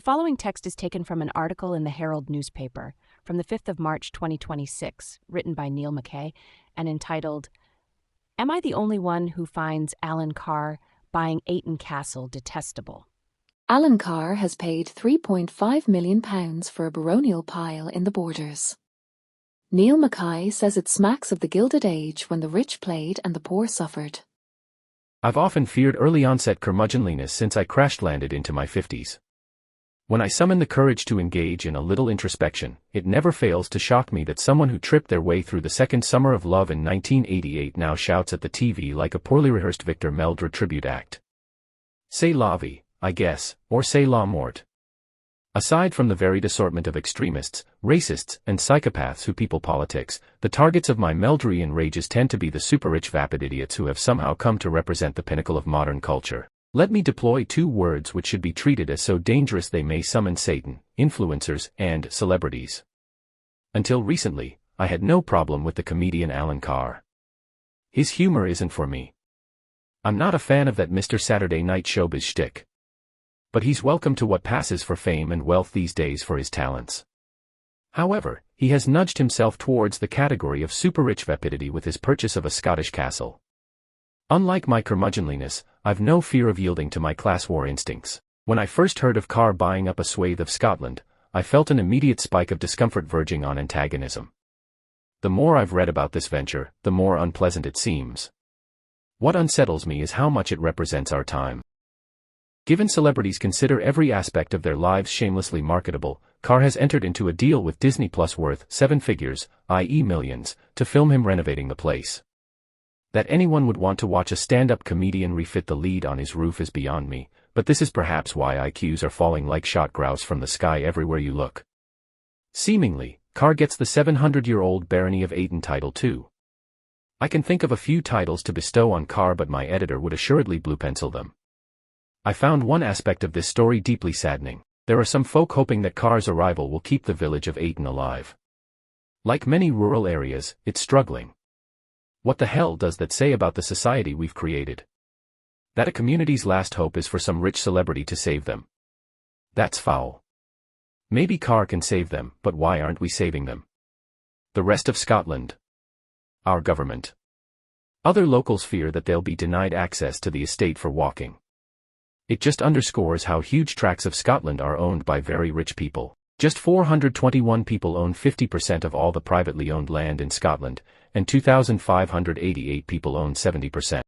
The following text is taken from an article in the Herald newspaper from the 5th of March 2026, written by Neil Mackay, and entitled, "Am I the Only One Who Finds Alan Carr Buying Ayton Castle Detestable?" Alan Carr has paid £3.5 million for a baronial pile in the Borders. Neil Mackay says it smacks of the Gilded Age when the rich played and the poor suffered. I've often feared early onset curmudgeonliness since I crash-landed into my 50s. When I summon the courage to engage in a little introspection, it never fails to shock me that someone who tripped their way through the second summer of love in 1988 now shouts at the TV like a poorly rehearsed Victor Meldrew tribute act. C'est la vie, I guess, or c'est la mort. Aside from the varied assortment of extremists, racists, and psychopaths who people politics, the targets of my Meldrewian rages tend to be the super-rich vapid idiots who have somehow come to represent the pinnacle of modern culture. Let me deploy two words which should be treated as so dangerous they may summon Satan: influencers and celebrities. Until recently, I had no problem with the comedian Alan Carr. His humor isn't for me. I'm not a fan of that Mr. Saturday Night Showbiz shtick. But he's welcome to what passes for fame and wealth these days for his talents. However, he has nudged himself towards the category of super-rich vapidity with his purchase of a Scottish castle. Unlike my curmudgeonliness, I've no fear of yielding to my class war instincts. When I first heard of Carr buying up a swathe of Scotland, I felt an immediate spike of discomfort verging on antagonism. The more I've read about this venture, the more unpleasant it seems. What unsettles me is how much it represents our time. Given celebrities consider every aspect of their lives shamelessly marketable, Carr has entered into a deal with Disney Plus worth 7 figures, i.e. millions, to film him renovating the place. That anyone would want to watch a stand-up comedian refit the lead on his roof is beyond me, but this is perhaps why IQs are falling like shot grouse from the sky everywhere you look. Seemingly, Carr gets the 700-year-old barony of Ayton title too. I can think of a few titles to bestow on Carr, but my editor would assuredly blue-pencil them. I found one aspect of this story deeply saddening. There are some folk hoping that Carr's arrival will keep the village of Ayton alive. Like many rural areas, it's struggling. What the hell does that say about the society we've created? That a community's last hope is for some rich celebrity to save them. That's foul. Maybe Carr can save them, but why aren't we saving them? The rest of Scotland? Our government? Other locals fear that they'll be denied access to the estate for walking. It just underscores how huge tracts of Scotland are owned by very rich people. Just 421 people own 50% of all the privately owned land in Scotland, and 2,588 people own 70%.